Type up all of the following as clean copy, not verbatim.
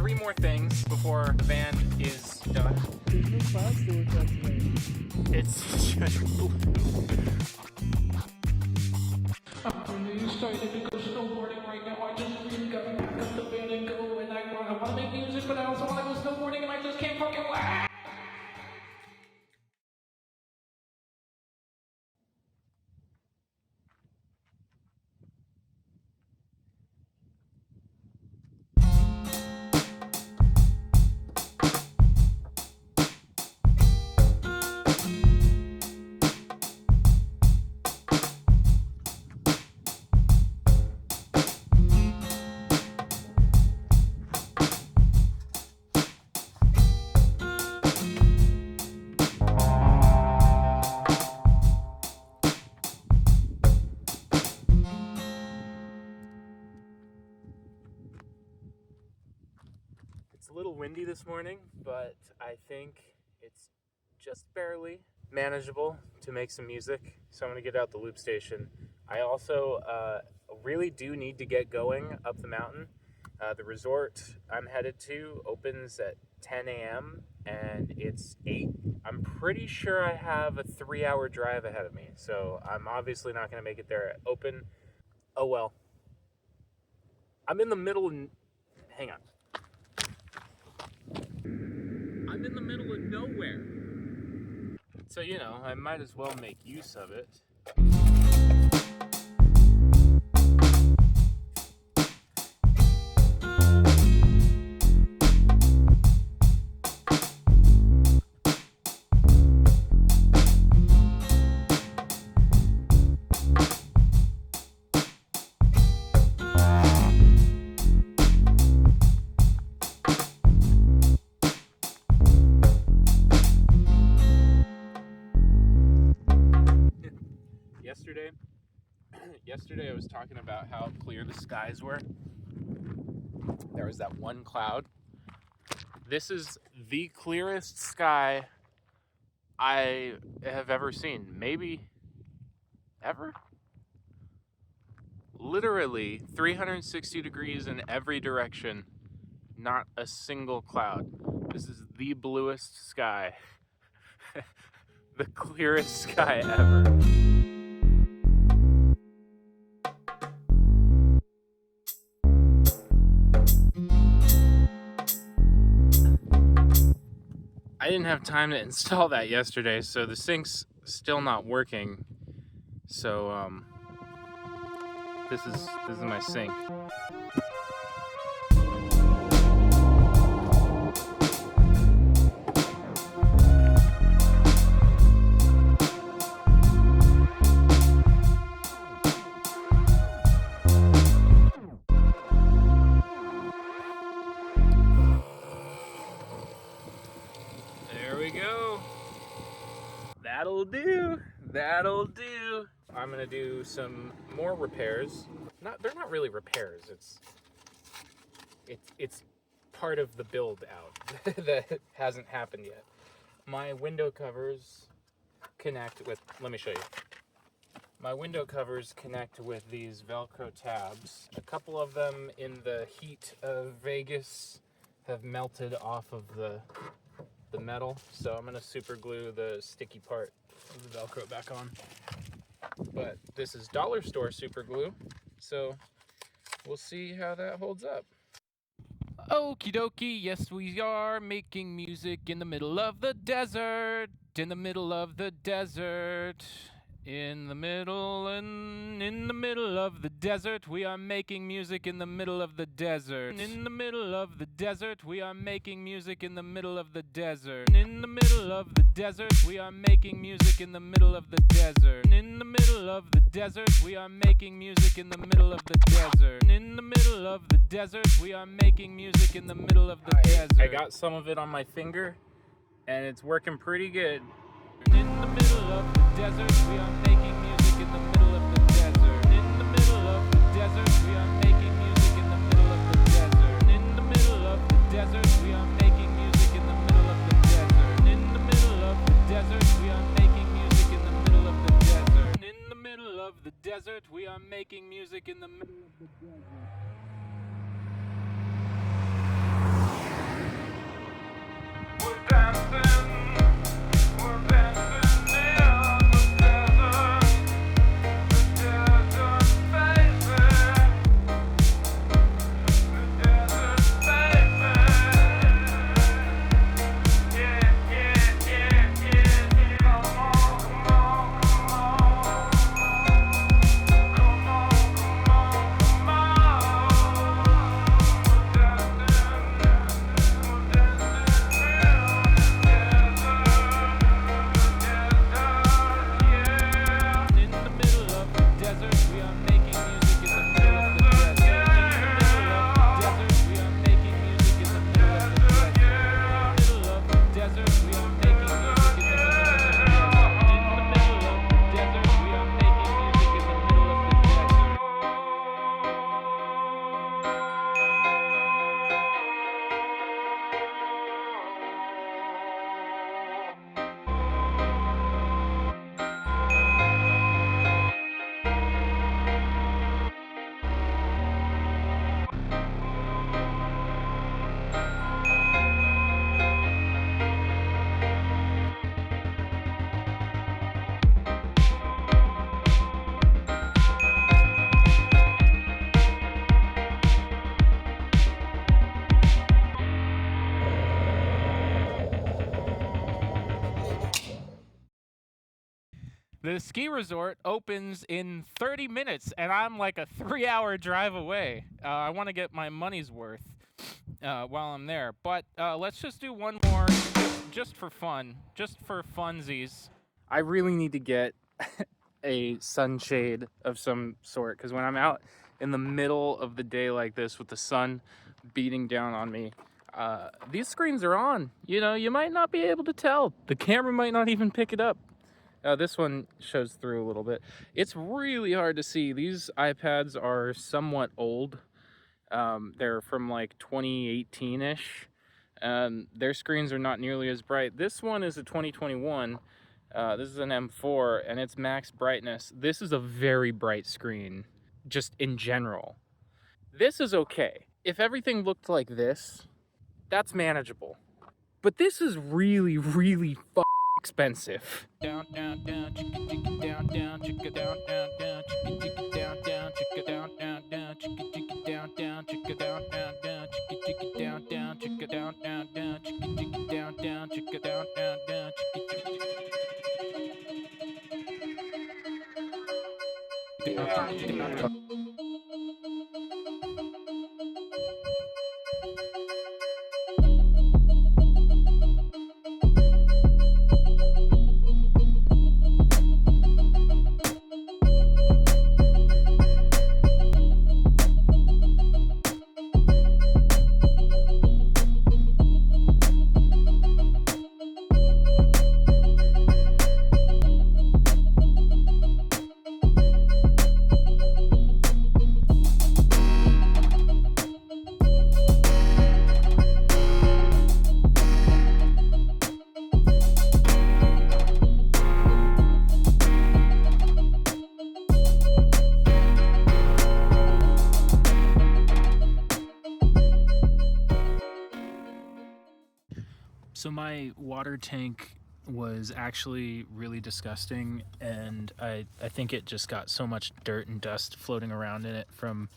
3 more things before the band is done. There's no clouds to look at today. It's just blue. I'm really excited to go snowboarding right now. I just really gotta pack up the band and go. And I wanna make music, but I also wanna go snowboarding, and I just can't fucking wait. It's a little windy this morning, but I think it's just barely manageable to make some music. So I'm gonna get out the loop station. I also really do need to get going up the mountain. The resort I'm headed to opens at 10 a.m. and it's 8. I'm pretty sure I have a 3-hour drive ahead of me, so I'm obviously not gonna make it there at open. Oh well. I'm in the middle. Hang on. I'm in the middle of nowhere. So, you know, I might as well make use of it. Yesterday I was talking about how clear the skies were. There was that one cloud. This is the clearest sky I have ever seen. Maybe ever? Literally 360 degrees in every direction. Not a single cloud. This is the bluest sky. The clearest sky ever. I didn't have time to install that yesterday, so the sink's still not working. So this is my sink. There we go. That'll do. That'll do. I'm gonna do some more repairs. They're not really repairs. It's part of the build out that hasn't happened yet. My window covers connect with. Let me show you. My window covers connect with these Velcro tabs. A couple of them in the heat of Vegas have melted off of the metal, so I'm gonna super glue the sticky part of the Velcro back on. But this is dollar store super glue, so we'll see how that holds up. Okie dokie, yes we are making music in the middle of the desert, in the middle of the desert. In the middle of the desert, we are making music in the middle of the desert. In the middle of the desert, we are making music in the middle of the desert. In the middle of the desert, we are making music in the middle of the desert. In the middle of the desert, we are making music in the middle of the desert. In the middle of the desert, we are making music in the middle of the desert. I got some of it on my finger, and it's working pretty good. In the middle of the desert, we are making music in the middle of the desert. In the middle of the desert, we are making music in the middle of the desert. In the middle of the desert, we are making music in the middle of the desert. In the middle of the desert, we are making music in the middle of the desert. In the middle of the desert, we are making music in the middle of the desert. The ski resort opens in 30 minutes, and I'm like a 3-hour drive away. I want to get my money's worth while I'm there. But let's just do one more just for fun, just for funsies. I really need to get a sunshade of some sort, because when I'm out in the middle of the day like this with the sun beating down on me, these screens are on. You know, you might not be able to tell. The camera might not even pick it up. This one shows through a little bit. It's really hard to see. These iPads are somewhat old. They're from like 2018-ish. Their screens are not nearly as bright. This one is a 2021. This is an M4, and it's max brightness. This is a very bright screen, just in general. This is okay. If everything looked like this, that's manageable. But this is really, really expensive. Down, down, down, chicka, chicka, down, down, chicka, down, down, down, chicka, chicka, down, down, chicka, down, down, down, chicka, chicka, down, down, chicka, down, down, down, chicka, chicka, down, down, chicka, down, down, down, chicka, chicka, down, down, chicka, down, down, down, chicka, So my water tank was actually really disgusting, and I think it just got so much dirt and dust floating around in it from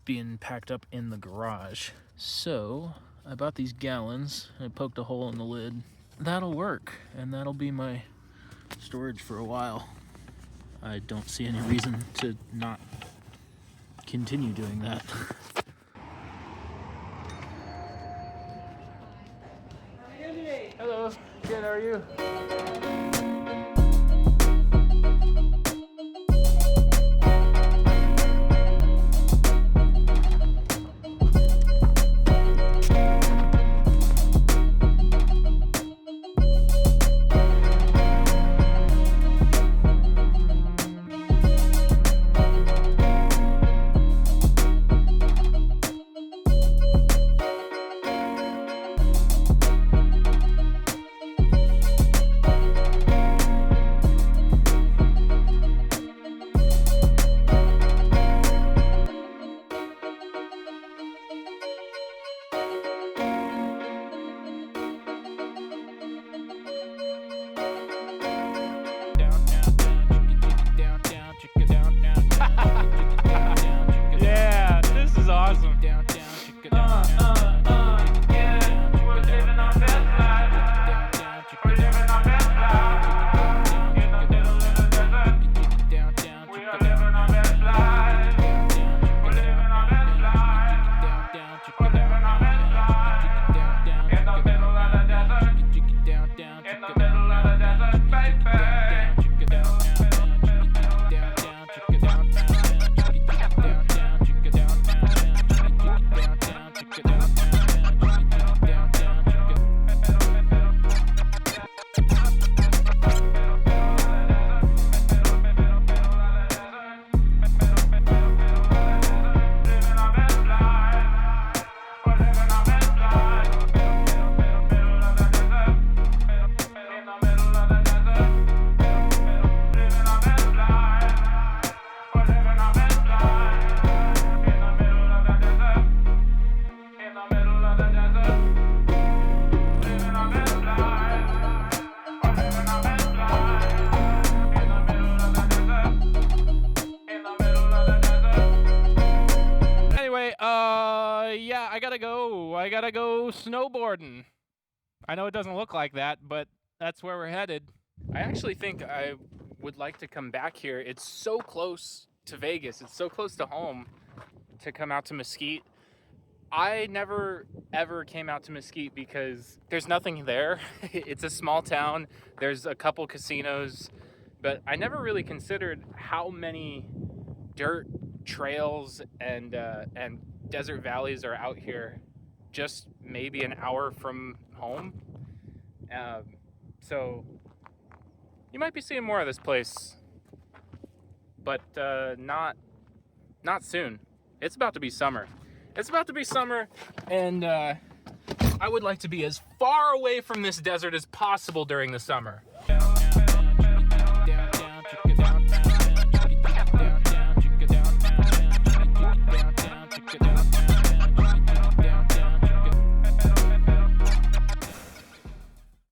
being packed up in the garage. So I bought these gallons, I poked a hole in the lid. That'll work, and that'll be my storage for a while. I don't see any reason to not continue doing that. Hello, good, how are you? Yeah, this is awesome. Yeah, I gotta go snowboarding. I know it doesn't look like that, but that's where we're headed. I actually think I would like to come back here. It's so close to Vegas. It's so close to home to come out to Mesquite. I never ever came out to Mesquite because there's nothing there. It's a small town. There's a couple casinos, but I never really considered how many dirt trails and desert valleys are out here, just maybe an hour from home. So you might be seeing more of this place, but not soon. It's about to be summer. It's about to be summer, and I would like to be as far away from this desert as possible during the summer.